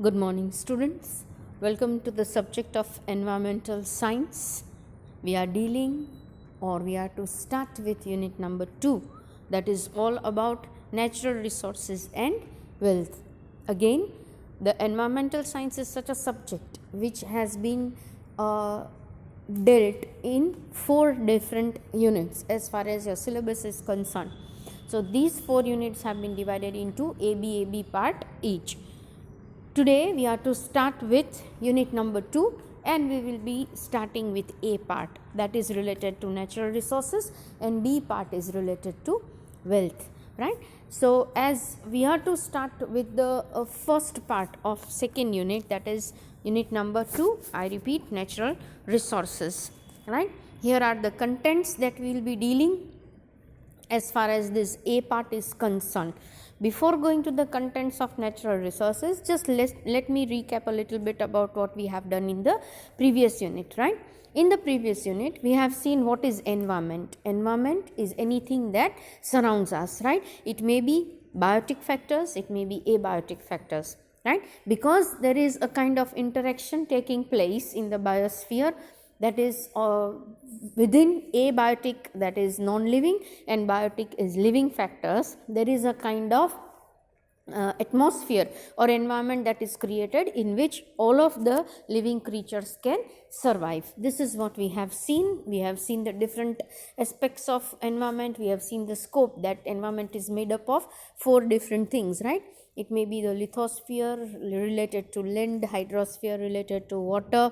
Good morning, students. Welcome to the subject of environmental science. We are to start with unit number 2, that is all about natural resources and wealth. Again, the environmental science is such a subject which has been dealt in 4 different units as far as your syllabus is concerned. So, these 4 units have been divided into ABAB part each. Today we are to start with unit number 2 and we will be starting with A part, that is related to natural resources, and B part is related to wealth, right. So, as we are to start with the first part of second unit, that is unit number 2, I repeat, natural resources, right. Here are the contents that we will be dealing as far as this A part is concerned. Before going to the contents of natural resources, just let me recap a little bit about what we have done in the previous unit, right. In the previous unit, we have seen what is environment. Environment is anything that surrounds us, right. It may be biotic factors, it may be abiotic factors, right, because there is a kind of interaction taking place in the biosphere, that is within abiotic, that is non-living, and biotic is living factors. There is a kind of atmosphere or environment that is created in which all of the living creatures can survive. This is what we have seen. We have seen the different aspects of environment. We have seen the scope that environment is made up of 4 different things, right. It may be the lithosphere related to land, hydrosphere related to water,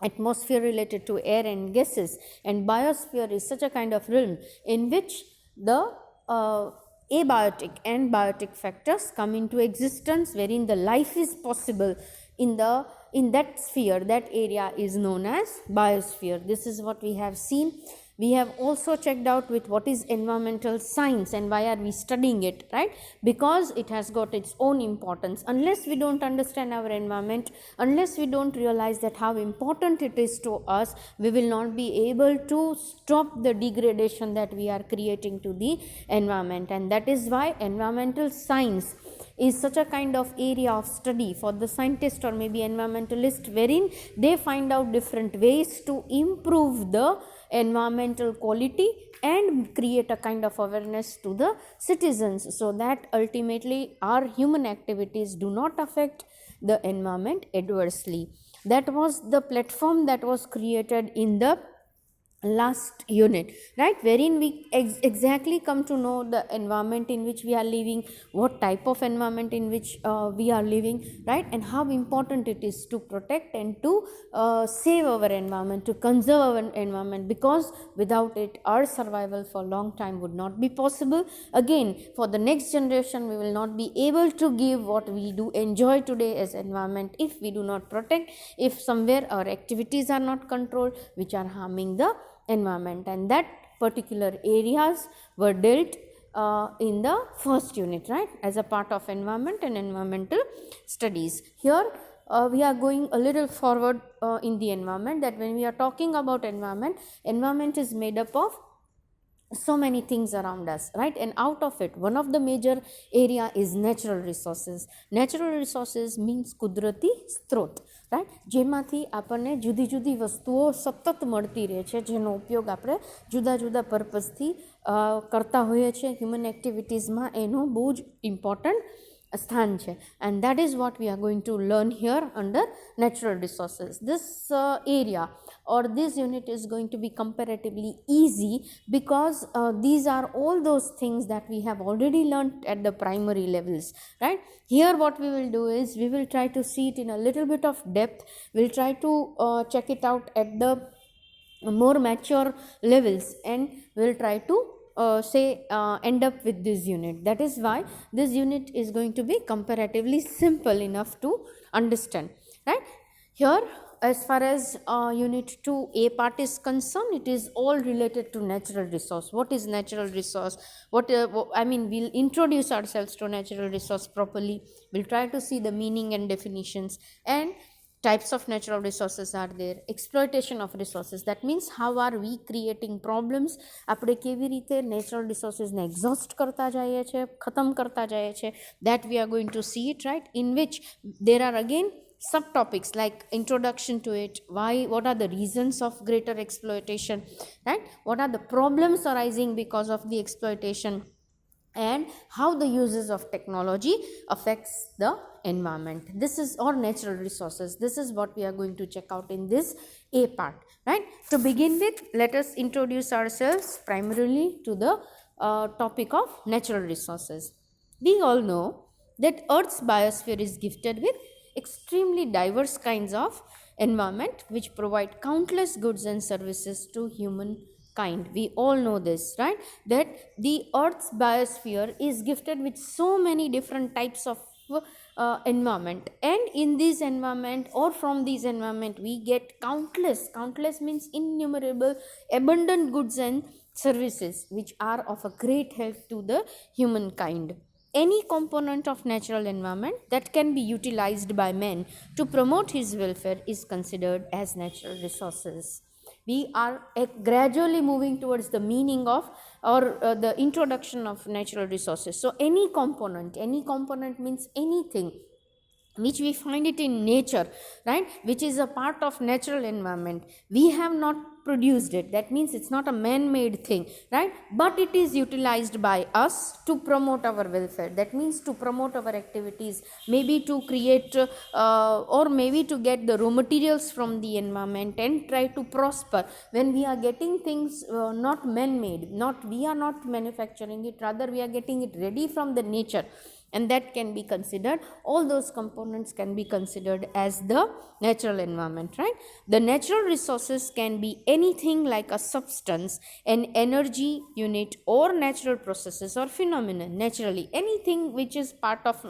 atmosphere related to air and gases, and biosphere is such a kind of realm in which the abiotic and biotic factors come into existence, wherein the life is possible in that sphere. That area is known as biosphere. This is what we have seen. We have also checked out with what is environmental science and why are we studying it, right, because it has got its own importance. Unless we don't understand our environment, unless we don't realize that how important it is to us, we will not be able to stop the degradation that we are creating to the environment. And that is why environmental science is such a kind of area of study for the scientist or maybe environmentalist, wherein they find out different ways to improve the environmental quality and create a kind of awareness to the citizens, so that ultimately our human activities do not affect the environment adversely. That was the platform that was created in the last unit, right, wherein we exactly come to know the environment in which we are living, what type of environment in which we are living, right, and how important it is to protect and to save our environment, to conserve our environment, because without it our survival for a long time would not be possible. Again, for the next generation, we will not be able to give what we do enjoy today as environment if we do not protect, if somewhere our activities are not controlled which are harming the environment. And that particular areas were dealt in the first unit, right, as a part of environment and environmental studies. Here we are going a little forward in the environment, that when we are talking about environment is made up of so many things around us, right, and out of it one of the major area is natural resources. Natural resources means કુદરતી સ્ત્રોત, right, જેમાંથી આપણને જુદી જુદી વસ્તુઓ સતત મળતી રહે છે, જેનો ઉપયોગ આપણે જુદા જુદા પર્પઝથી કરતા હોઈએ છીએ. હ્યુમન એક્ટિવિટીઝમાં એનો બહુ જ ઇમ્પોર્ટન્ટ स्थान है, and that is what we are going to learn here under natural resources. This area or this unit is going to be comparatively easy because these are all those things that we have already learned at the primary levels, right. Here what we will do is we will try to see it in a little bit of depth. We'll try to check it out at the more mature levels, and we'll try to end up with this unit. That is why this unit is going to be comparatively simple enough to understand, right. Here, as far as unit 2A part is concerned, it is all related to natural resource. What is natural resource? We'll introduce ourselves to natural resource properly. We'll try to see the meaning and definitions, and types of natural resources are there, exploitation of resources, that means how are we creating problems, આપણે કેવી રીતે natural resources ને exhaust કરતા જઈએ છીએ, ખતમ કરતા જઈએ છીએ, that we are going to see it, right, in which there are again subtopics like introduction to it, why, what are the reasons of greater exploitation, right, what are the problems arising because of the exploitation, and how the uses of technology affects the environment. This is or natural resources. This is what we are going to check out in this A part, right. To begin with, let us introduce ourselves primarily to the topic of natural resources. We all know that Earth's biosphere is gifted with extremely diverse kinds of environment which provide countless goods and services to humankind. We all know this, right, that the Earth's biosphere is gifted with so many different types of environment, and in this environment or from this environment we get countless means innumerable abundant goods and services which are of a great help to the humankind. Any component of natural environment that can be utilized by man to promote his welfare is considered as natural resources. We are gradually moving towards the meaning of or the introduction of natural resources. So any component means anything which we find it in nature, right, which is a part of natural environment. We have not produced it, that means it's not a man-made thing, right, but it is utilized by us to promote our welfare, that means to promote our activities, maybe to create or maybe to get the raw materials from the environment and try to prosper. When we are getting things not man-made, we are not manufacturing it, rather we are getting it ready from the nature, and that can be considered, all those components can be considered as the natural environment, right. The natural resources can be anything like a substance, an energy unit, or natural processes or phenomenon. Naturally, anything which is part of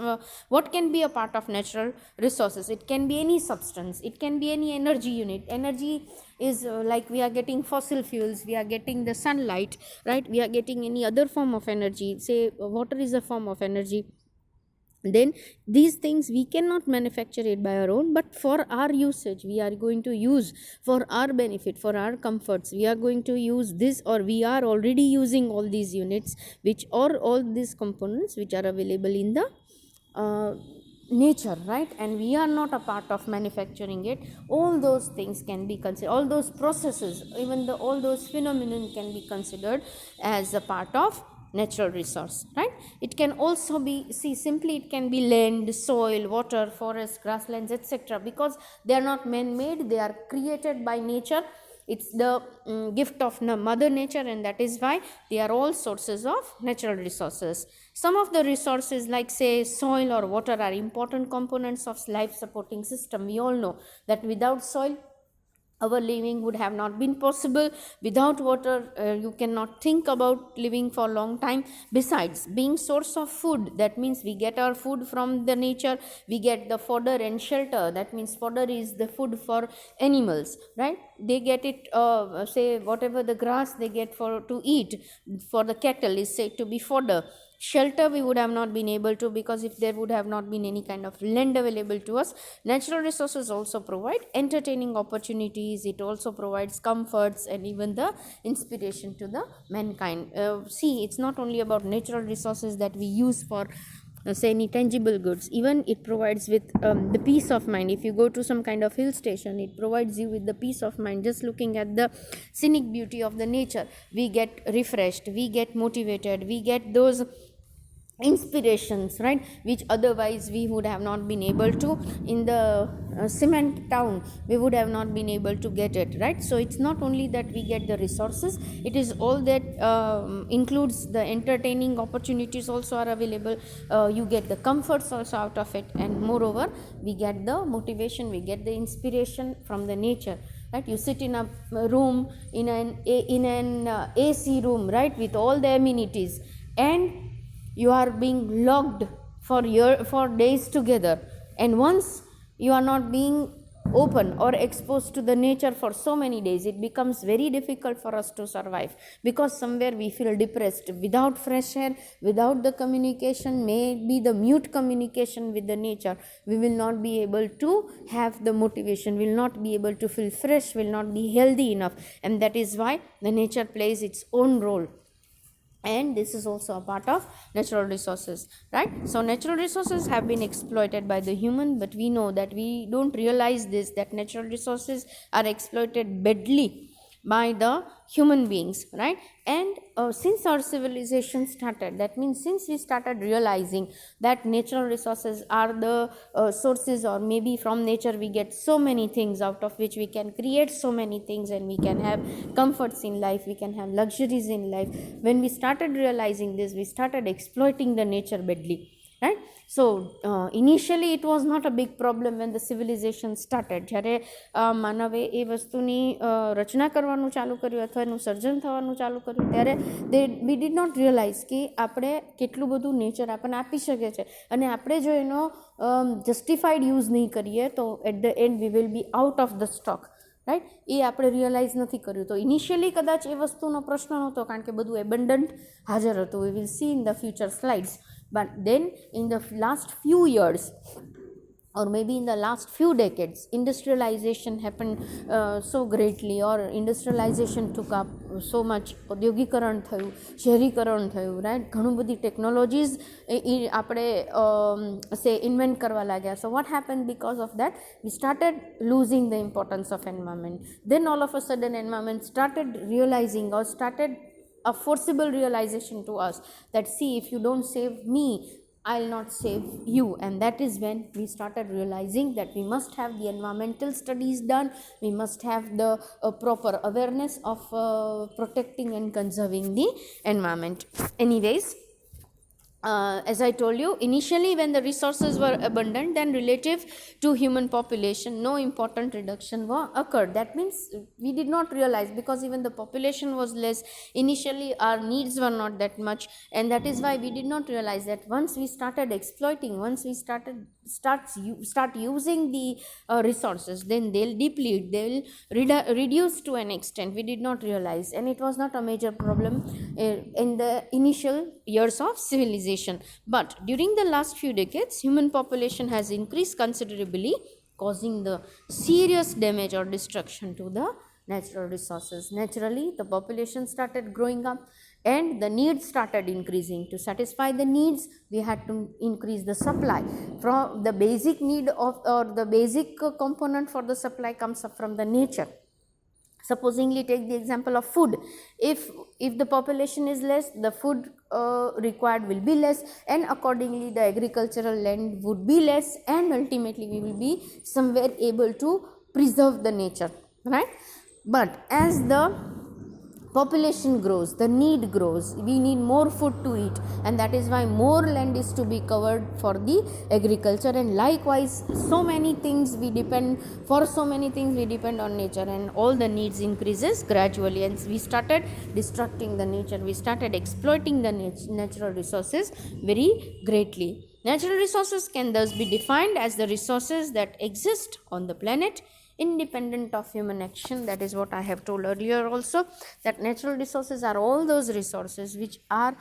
what can be a part of natural resources, it can be any substance, it can be any energy unit. Energy is like we are getting fossil fuels, we are getting the sunlight, right, we are getting any other form of energy, say water is a form of energy. Then these things we cannot manufacture it by our own, but for our usage we are going to use, for our benefit, for our comforts, we are going to use this, or we are already using all these units which are all these components which are available in the nature, right, and we are not a part of manufacturing it. All those things can be considered, all those processes, even all those phenomena can be considered as a part of natural resource, right. It can also be, simply it can be land, soil, water, forest, grasslands, etc., because they are not man-made, they are created by nature. It's the gift of mother nature, and that is why they are all sources of natural resources. Some of the resources like say soil or water are important components of life supporting system. We all know that without soil our living would have not been possible. Without water you cannot think about living for a long time. Besides being source of food, that means we get our food from the nature, we get the fodder and shelter, that means fodder is the food for animals, right, they get it say whatever the grass they get for to eat, for the cattle is said to be fodder. Shelter we would have not been able to, because if there would have not been any kind of land available to us. Natural resources also provide entertaining opportunities, it also provides comforts and even the inspiration to the mankind. See, it's not only about natural resources that we use for say any tangible goods, even it provides with the peace of mind. If you go to some kind of hill station, it provides you with the peace of mind. Just looking at the scenic beauty of the nature, we get refreshed, we get motivated, we get those inspirations, right, which otherwise we would have not been able to. In the cement town we would have not been able to get it, right. So it's not only that we get the resources, it is all that includes the entertaining opportunities also are available. You get the comforts also out of it, and moreover we get the motivation, we get the inspiration from the nature, right. You sit in a room, in an AC room, right, with all the amenities, and you are being locked for days together, and once you are not being open or exposed to the nature for so many days, it becomes very difficult for us to survive, because somewhere we feel depressed. Without fresh air, without the communication, maybe the mute communication with the nature, we will not be able to have the motivation, will not be able to feel fresh, will not be healthy enough. And that is why the nature plays its own role, and this is also a part of natural resources, right? So natural resources have been exploited by the human, but we know that we don't realize this, that natural resources are exploited badly by the human beings, right? And since our civilization started, that means since we started realizing that natural resources are the sources, or maybe from nature we get so many things out of which we can create so many things, and we can have comforts in life, we can have luxuries in life. When we started realizing this, we started exploiting the nature badly, right? So initially it was not a big problem when the civilization started. જ્યારે માનવે એ વસ્તુની રચના કરવાનું ચાલુ કર્યું અથવા એનું સર્જન થવાનું ચાલુ કર્યું, ત્યારે we did not realize કે આપણે કેટલું બધું નેચર આપણને આપી શકે છે, અને આપણે જો એનો જસ્ટિફાઈડ યુઝ નહીં કરીએ તો at the end we will be out of the stock, right? એ આપણે રિયલાઇઝ નથી કર્યું. તો ઇનિશિયલી કદાચ એ વસ્તુનો પ્રશ્ન નહોતો, કારણ કે બધું એબન્ડન્ટ હાજર હતું. We will see in the future slides. But then in the last few years, or maybe in the last few decades, industrialization happened so greatly, or industrialization took up so much. ઔદ્યોગિકરણ થયું, શહેરીકરણ થયું, right? ઘણું બધી ટેકનોલોજીઝ આપણે invent કરવા लाग्યા. So what happened because of that? We started losing the importance of environment. Then all of a sudden environment started realizing, or started a forcible realization to us that, see, if you don't save me, I'll not save you. And that is when we started realizing that we must have the environmental studies done, we must have the proper awareness of protecting and conserving the environment. Anyways, as I told you, initially when the resources were abundant, then relative to human population, no important reduction occurred. That means we did not realize, because even the population was less, initially our needs were not that much, and that is why we did not realize that once we started exploiting, once we start using the resources, then they'll deplete, they'll reduce to an extent. We did not realize, and it was not a major problem in the initial years of civilization. But during the last few decades, human population has increased considerably, causing the serious damage or destruction to the natural resources. Naturally, the population started growing up, and the needs started increasing. To satisfy the needs, we had to increase the supply. From the basic need of, or the basic component for the supply comes up from the nature. Supposingly, take the example of food. If the population is less, the food required will be less, and accordingly the agricultural land would be less, and ultimately we will be somewhere able to preserve the nature, right? But as the population grows, the need grows, we need more food to eat, and that is why more land is to be covered for the agriculture. And likewise, so many things we depend on nature, and all the needs increases gradually, and we started destructing the nature, we started exploiting the natural resources very greatly. Natural resources can thus be defined as the resources that exist on the planet independent of human action. That is what I have told earlier also, that natural resources are all those resources which are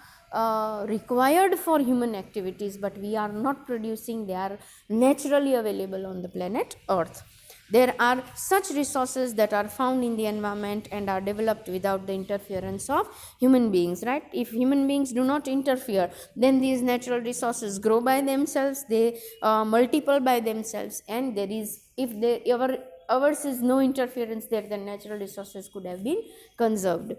required for human activities, but we are not producing. They are naturally available on the planet Earth. There are such resources that are found in the environment and are developed without the interference of human beings, right? If human beings do not interfere, then these natural resources grow by themselves, they multiply by themselves, and there is, if ours is no interference there, then natural resources could have been conserved.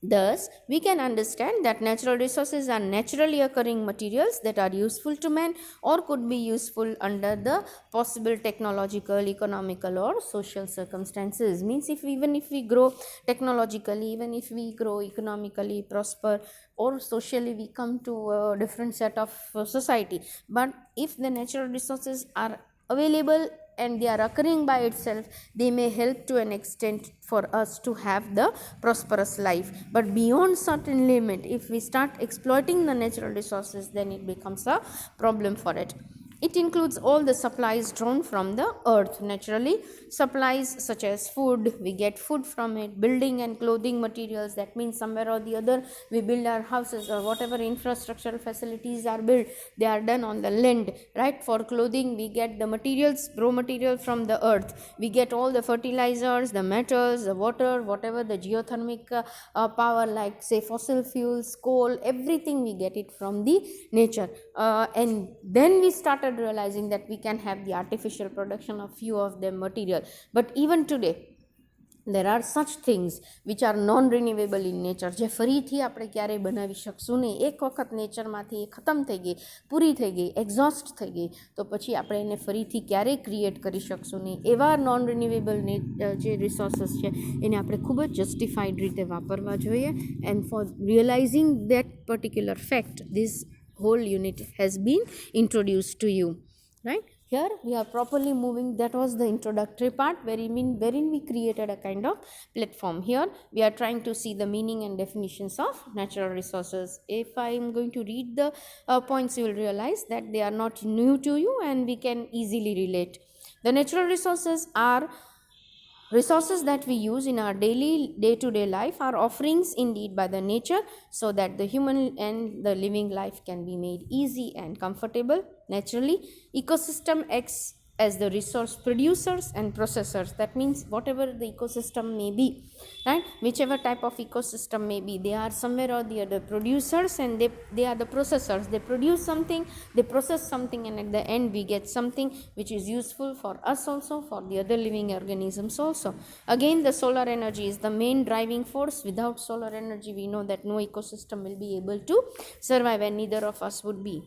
Thus, we can understand that natural resources are naturally occurring materials that are useful to man, or could be useful under the possible technological, economical, or social circumstances. Means, even if we grow technologically, even if we grow economically, prosper, or socially we come to a different set of society, but if the natural resources are available and they are occurring by itself, they may help to an extent for us to have the prosperous life. But beyond certain limit, if we start exploiting the natural resources, then it becomes a problem for it. It includes all the supplies drawn from the earth naturally. Supplies such as food, we get food from it. Building and clothing materials, that means somewhere or the other we build our houses or whatever infrastructural facilities are built, they are done on the land, right? For clothing we get the materials, raw material from the earth. We get all the fertilizers, the metals, the water, whatever the geothermic power, like say fossil fuels, coal, everything we get it from the nature. And then we started realizing that we can have the artificial production of few of them material. But even today there are such things which are non renewable in nature, જે ફરીથી આપણે ક્યારેય બનાવી શકશું નહીં. એક વખત નેચરમાંથી એ ખતમ થઈ ગઈ, પૂરી થઈ ગઈ, એક્ઝોસ્ટ થઈ ગઈ, તો પછી આપણે એને ફરીથી ક્યારેય ક્રિએટ કરી શકશું નહીં. એવા નોન રિન્યુએબલ જે રિસોર્સિસ છે એને આપણે ખૂબ જ જસ્ટિફાઈડ રીતે વાપરવા જોઈએ. And for realizing that particular fact, this whole unit has been introduced to you, right? Here we are properly moving. That was the introductory part wherein we created a kind of platform. Here we are trying to see the meaning and definitions of natural resources. If I am going to read the points, you will realize that they are not new to you and we can easily relate. The natural resources are resources that we use in our daily day-to-day life, are offerings indeed by the nature, so that the human and the living life can be made easy and comfortable. Naturally, ecosystem acts as the resource producers and processors. That means whatever the ecosystem may be, right, whichever type of ecosystem may be, they are somewhere or the other producers and they are the processors. They produce something, they process something, and at the end we get something which is useful for us also, for the other living organisms also. Again, the solar energy is the main driving force. Without solar energy, we know that no ecosystem will be able to survive, and neither of us would be.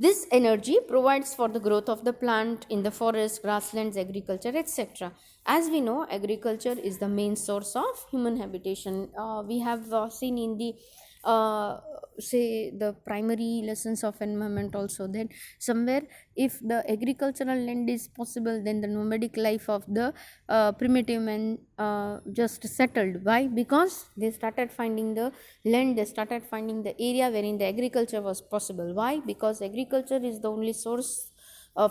This energy provides for the growth of the plant in the forest, grasslands, agriculture, etc. As we know, agriculture is the main source of human habitation. We have seen in the say the primary lessons of environment also that somewhere if the agricultural land is possible, then the nomadic life of the primitive man just settled. Why? Because they started finding the land, they started finding the area wherein the agriculture was possible. Why? Because agriculture is the only source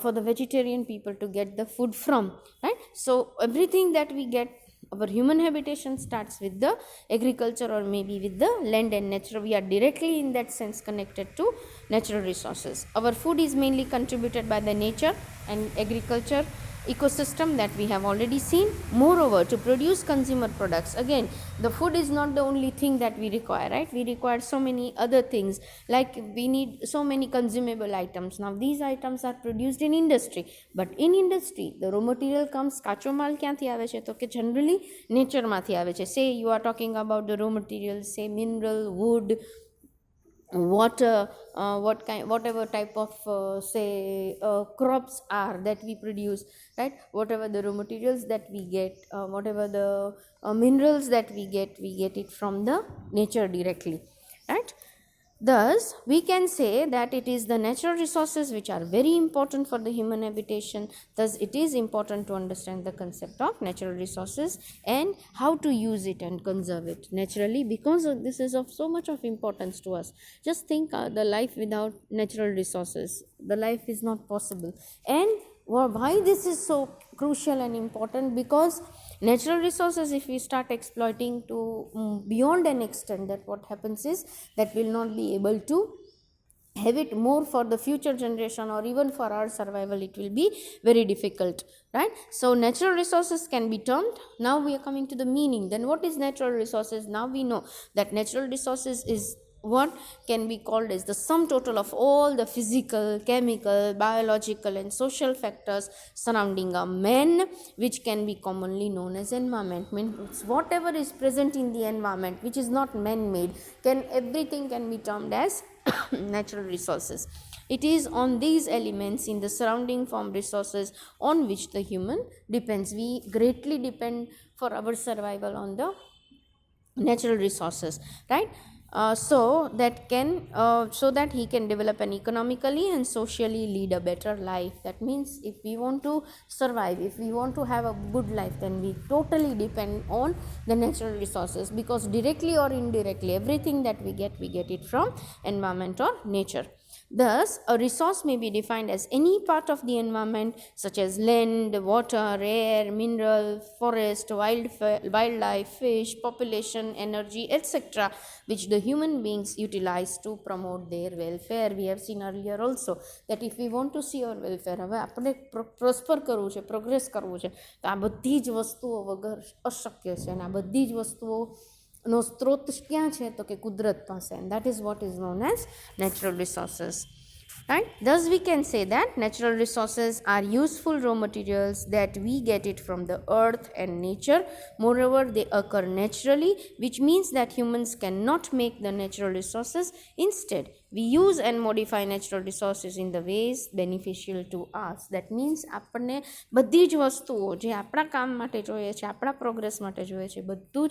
for the vegetarian people to get the food from, right? So everything that we get, our human habitation starts with the agriculture or maybe with the land and nature. We are directly in that sense connected to natural resources. Our food is mainly contributed by the nature and agriculture ecosystem that we have already seen. Moreover, to produce consumer products, again the food is not the only thing that we require, right? We require so many other things, like we need so many consumable items. Now these items are produced in industry, but in industry the raw material comes, kacho mal ક્યાંથી આવે છે? તો કે generally nature માંથી આવે છે. Say you are talking about the raw materials, say mineral, wood, water, whatever type of say crops are that we produce, right? Whatever the raw materials that we get, whatever the minerals that we get it from the nature directly, right? Thus we can say that it is the natural resources which are very important for the human habitation. Thus it is important to understand the concept of natural resources and how to use it and conserve it naturally, because this is of so much of importance to us. Just think the life without natural resources, the life is not possible. And why this is so crucial and important? Because natural resources, if we start exploiting to beyond an extent, that what happens is that we'll not be able to have it more for the future generation, or even for our survival it will be very difficult, right? So natural resources can be termed, now we are coming to the meaning. Then what is natural resources? Now we know that natural resources is what can be called as the sum total of all the physical, chemical, biological and social factors surrounding a man, which can be commonly known as environment. Means whatever is present in the environment which is not man-made, everything can be termed as natural resources. It is on these elements in the surrounding form resources on which the human depends. We greatly depend for our survival on the natural resources, right? So that he can develop an economically and socially lead a better life. That means if we want to survive, if we want to have a good life, then we totally depend on the natural resources, because directly or indirectly everything that we get it from environment or nature. Thus, a resource may be defined as any part of the environment such as land, water, air, mineral, forest, wildlife, fish, population, energy, etc., which the human beings utilize to promote their welfare. We have seen earlier also that if we want to see our welfare, હવે આપણે prosper કરવું છે, progress કરવું છે, તો આ બધી જ વસ્તુઓ વગર અશક્ય છે. અને આ બધી જ વસ્તુઓનો સ્ત્રોત ક્યાં છે? તો કે કુદરત પાસે. And that is what is known as natural resources. Right? Thus we can say that natural resources are useful raw materials that we get it from the earth and nature. Moreover, they occur naturally, which means that humans cannot make the natural resources. Instead, we use and modify natural resources in the ways beneficial to us. That means આપણને બધી જ વસ્તુઓ જે આપણા કામ માટે જોઈએ છે, આપણા પ્રોગ્રેસ માટે જોઈએ છે, બધું જ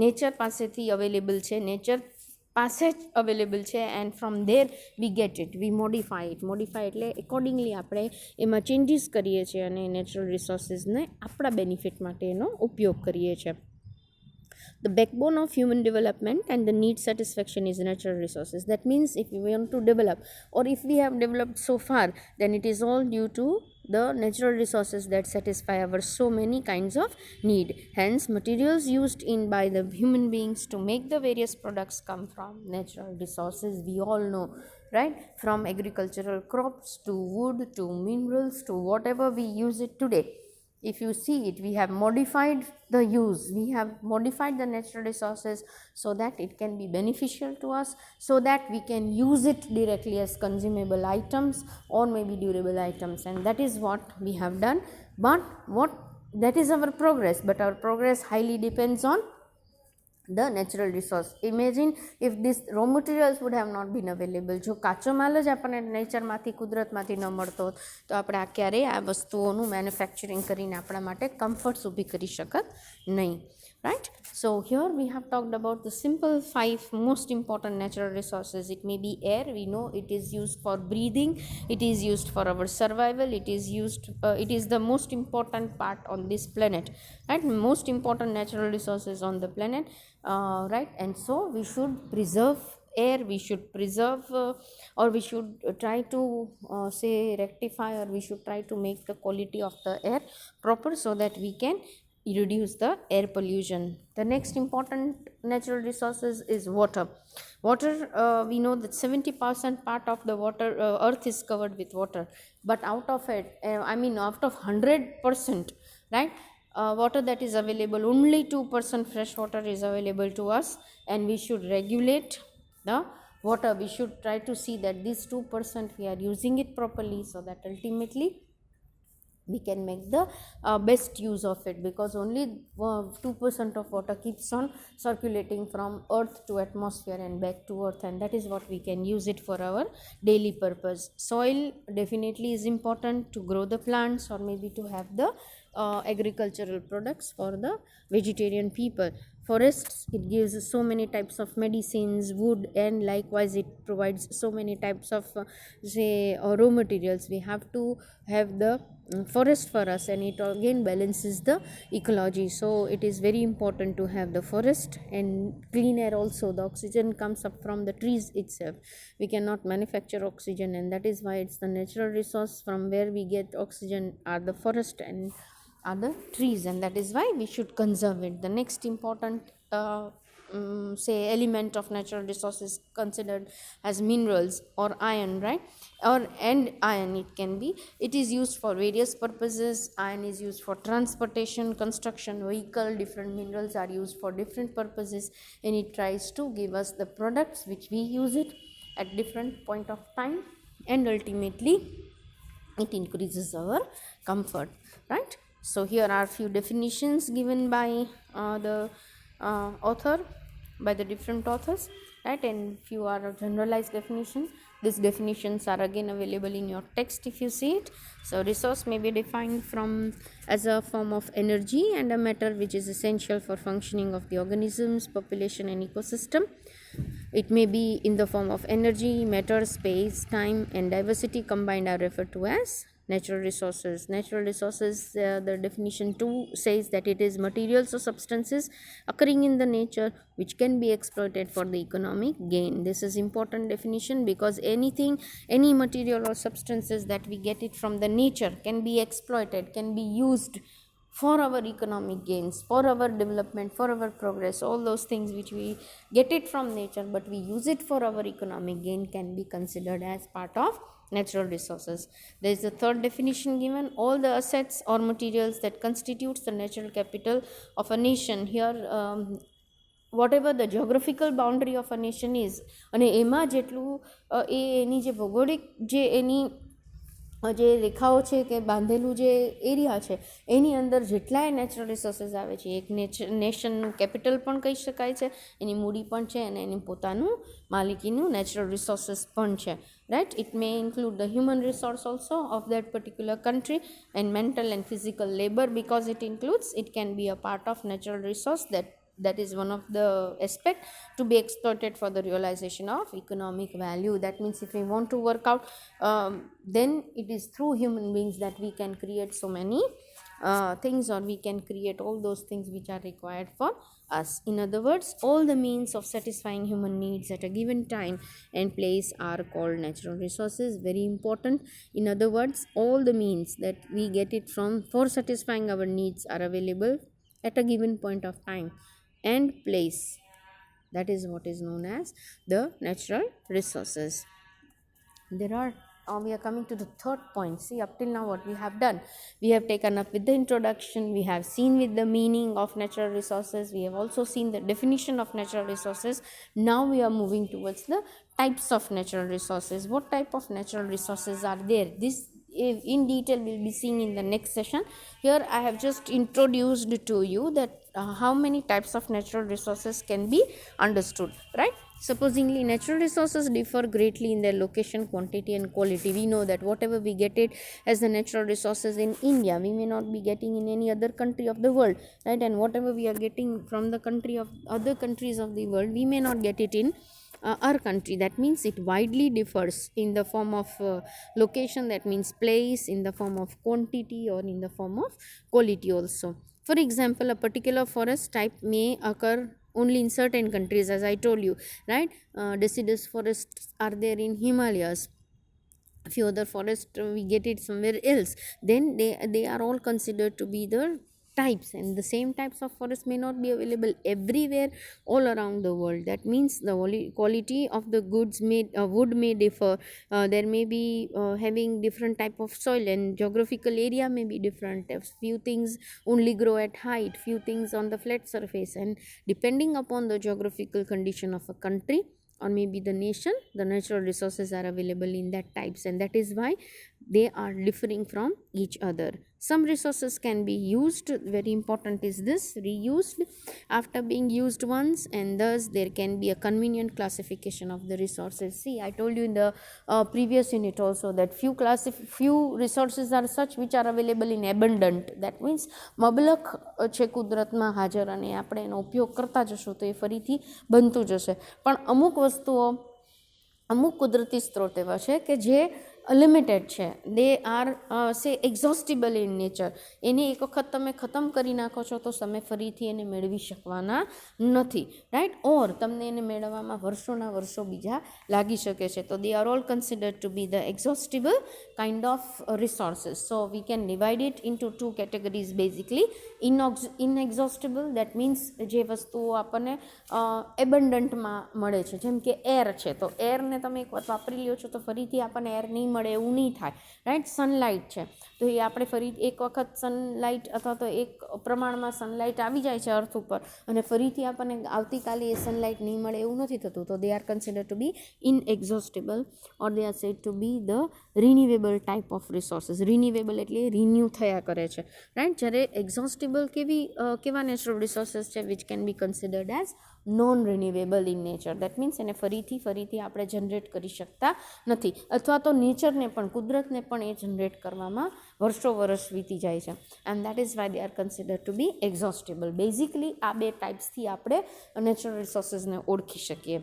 નેચર પાસેથી અવેલેબલ છે, નેચર પાસે જ અવેલેબલ છે. And from there we get it, we modify એટલે એકોર્ડિંગલી આપણે એમાં ચેન્જીસ કરીએ છીએ અને નેચરલ રિસોર્સિસને આપણા બેનિફિટ માટે એનો ઉપયોગ કરીએ છીએ. The backbone of human development and the need satisfaction is natural resources. That means if we want to develop, or if we have developed so far, then it is all due to the natural resources that satisfy our so many kinds of need. Hence, materials used in by the human beings to make the various products come from natural resources. We all know, right? From agricultural crops to wood to minerals to whatever we use it today. If you see it, we have modified the use, we have modified the natural resources so that it can be beneficial to us, so that we can use it directly as consumable items or maybe durable items. And that is what we have done. But that is our progress, but our progress highly depends on the natural resource. Imagine if these raw materials would have not been available. જો કાચો માલ જ આપણને નેચરમાંથી, કુદરતમાંથી ન મળતો હોત તો આપણે આ ક્યારેય આ વસ્તુઓનું મેન્યુફેક્ચરિંગ કરીને આપણા માટે કમ્ફર્ટ્સ ઊભી કરી શકત નહીં. Right? So here we have talked about the simple 5 most important natural resources. It may be air. We know it is used for breathing, it is used for our survival, it is the most important part on this planet, right? Most important natural resources on the planet, right? And so we should preserve air, we should preserve or we should try to say rectify, or we should try to make the quality of the air proper so that we can reduce the air pollution. The next important natural resources is water. Water, we know that 70% part of the water, earth is covered with water, but out of it, out of 100%, right, water that is available, only 2% fresh water is available to us, and we should regulate the water. We should try to see that this 2% we are using it properly, so that ultimately we can make the best use of it, because only 2% of water keeps on circulating from earth to atmosphere and back to earth, and that is what we can use it for our daily purpose. Soil definitely is important to grow the plants, or maybe to have the agricultural products for the vegetarian people. Forests, it gives so many types of medicines. Wood, and likewise it provides so many types of raw materials. We have to have the forest for us, and it again balances the ecology. So it is very important to have the forest. And clean air also, the oxygen comes up from the trees itself. We cannot manufacture oxygen, and that is why it's the natural resource from where we get oxygen are the forest and are the trees, and that is why we should conserve it. The next important element of natural resources considered as minerals or iron, right? And iron, it is used for various purposes. Iron is used for transportation, construction, vehicle. Different minerals are used for different purposes, and it tries to give us the products which we use it at different point of time, and ultimately it increases our comfort, right? So here are few definitions given by the different authors, right? And few are generalized definition. These definitions are again available in your text if you see it. So resource may be defined as a form of energy and a matter which is essential for functioning of the organisms, population and ecosystem. It may be in the form of energy, matter, space, time and diversity combined are referred to as natural resources. Natural resources, the definition 2 says that it is materials or substances occurring in the nature which can be exploited for the economic gain. This is important definition because any material or substances that we get it from the nature can be exploited, can be used for our economic gains, for our development, for our progress. All those things which we get it from nature but we use it for our economic gain can be considered as part of natural resources. There is a third definition given: all the assets or materials that constitutes the natural capital of a nation. Here whatever the geographical boundary of a nation is, અને એમાં જેટલું એની જે ભૌગોલિક જે એની જે રેખાઓ છે કે બાંધેલું જે એરિયા છે એની અંદર જેટલાય નેચરલ રિસોર્સિસ આવે છે, એક નેશનનું કેપિટલ પણ કહી શકાય છે, એની મૂડી પણ છે અને એની પોતાનું માલિકીનું નેચરલ રિસોર્સિસ પણ છે, right? It may include the human resource also of that particular country and mental and physical labor, because it can be a part of natural resource that is one of the aspect to be exploited for the realization of economic value. That means if we want to work out, then it is through human beings that we can create so many things, or we can create all those things which are required for us. In other words, all the means of satisfying human needs at a given time and place are called natural resources. Very important. In other words, all the means that we get it from for satisfying our needs are available at a given point of time and place. That is what is known as the natural resources. There are we are coming to the third point. See, up till now what we have done, we have taken up with the introduction, we have seen with the meaning of natural resources, we have also seen the definition of natural resources. Now we are moving towards the types of natural resources. What type of natural resources are there? This in detail will be seen in the next session. Here I have just introduced to you that how many types of natural resources can be understood, right? Supposingly natural resources differ greatly in their location, quantity and quality. We know that whatever we get it as the natural resources in India, we may not be getting in any other country of the world, right? And whatever we are getting from the country of other countries of the world, we may not get it in our country. That means it widely differs in the form of location, that means place, in the form of quantity, or in the form of quality also. For example, a particular forest type may occur only in certain countries, as I told you, right? Deciduous forests are there in Himalayas, a few other forests we get it somewhere else. Then they are all considered to be the types, and the same types of forests may not be available everywhere all around the world. That means the quality of the goods wood may differ. There may be having different type of soil, and geographical area may be different. Few things only grow at height, few things on the flat surface, and depending upon the geographical condition of a country or maybe the nation, the natural resources are available in that types, and that is why they are differing from each other. Some resources can be used, very important is this, reused after being used once, and thus there can be a convenient classification of the resources. See, I told you in the previous unit also that few resources are such which are available in abundant. That means મબલક છે કુદરતમાં હાજર, અને આપણે એનો ઉપયોગ કરતા જશું તો એ ફરીથી બનતું જશે. પણ અમુક વસ્તુઓ, અમુક કુદરતી સ્ત્રોત એવા છે કે જે લિમિટેડ છે, દે આર સે એક્ઝોસ્ટિબલ ઇન નેચર. એને એક વખત તમે ખતમ કરી નાખો છો તો તમે ફરીથી એને મેળવી શકવાના નથી, રાઈટ? ઓર તમને એને મેળવવામાં વર્ષોના વર્ષો બીજા લાગી શકે છે. તો they are all considered to be the exhaustible kind of resources. So we can divide it into two categories basically. Inexhaustible, that means જે વસ્તુઓ આપણને એબન્ડન્ટમાં મળે છે, જેમ કે એર છે, તો એરને તમે એક વખત વાપરી લ્યો છો તો ફરીથી આપણને એર નહીં મળે એવું નહીં થાય, રાઈટ? સનલાઇટ છે તો એ આપણે ફરી એક વખત સનલાઇટ અથવા તો એક પ્રમાણમાં સનલાઇટ આવી જાય છે અર્થ ઉપર, અને ફરીથી આપણને આવતીકાલે એ સનલાઇટ નહીં મળે એવું નથી થતું. તો they are considered to be inexhaustible, or they are said to be the renewable type of resources. Renewable એટલે રિન્યુ થયા કરે છે, રાઈટ? જ્યારે એક્ઝોસ્ટેબલ કેવા નેચરલ રિસોર્સિસ છે which can be considered as non renewable in nature. That means એને ફરીથી આપણે જનરેટ કરી શકતા નથી, અથવા તો નેચરને પણ, કુદરતને પણ એ જનરેટ કરવામાં વર્ષો વર્ષ વીતી જાય છે. And that is why they are considered to be exhaustible. Basically આ બે ટાઈપ્સથી આપણે નેચરલ રિસોર્સિસને ઓળખી શકીએ.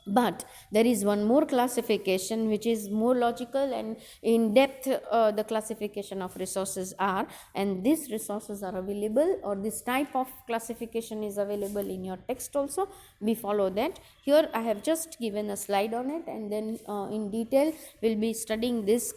But there is one more classification which is more logical and in depth. The classification of resources are, and these resources are available, or this type of classification is available in your text also. We follow that. Here I have just given a slide on it, and then in detail we'll be studying this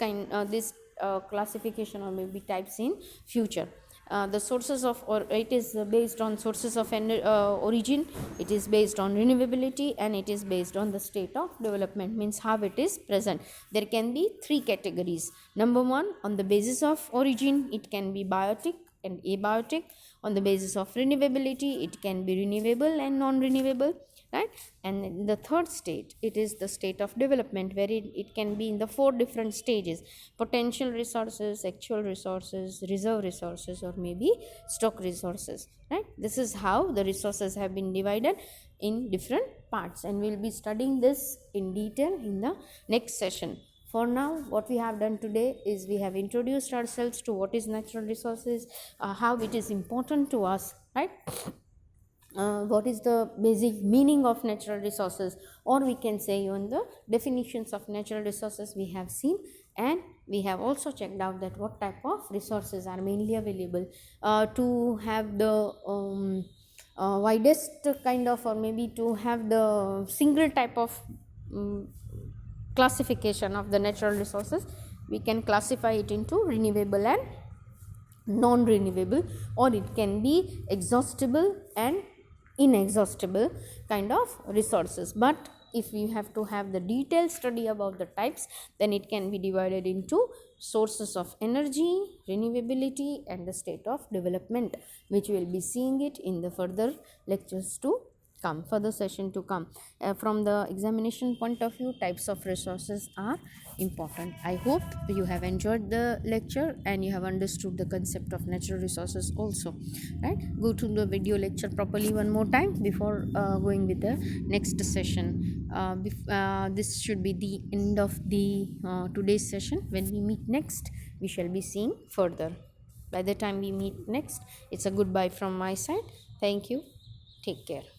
classification or maybe types in future. The sources of, or it is based on sources of origin, it is based on renewability, and it is based on the state of development, means how it is present. There can be three categories. Number one, on the basis of origin, it can be biotic and abiotic. On the basis of renewability, it can be renewable and non-renewable, right? And in the third state, it is the state of development, where it can be in the four different stages: potential resources, actual resources, reserve resources, or maybe stock resources, right? This is how the resources have been divided in different parts, and we'll be studying this in detail in the next session. For now, what we have done today is we have introduced ourselves to what is natural resources, how it is important to us, right? What is the basic meaning of natural resources, or we can say even the definitions of natural resources we have seen, and we have also checked out that what type of resources are mainly available. To have the widest kind of, or maybe to have the single type of classification of the natural resources, we can classify it into renewable and non-renewable, or it can be exhaustible and inexhaustible kind of resources. But if you have to have the detailed study about the types, then it can be divided into sources of energy, renewability, and the state of development, which we will be seeing it in the further lectures to come, further session to come. From the examination point of view, types of resources are important. I hope you have enjoyed the lecture and you have understood the concept of natural resources also, right? Go to the video lecture properly one more time before going with the next session. This should be the end of the today's session. When we meet next, we shall be seeing further. By the time we meet next, it's a goodbye from my side. Thank you. Take care.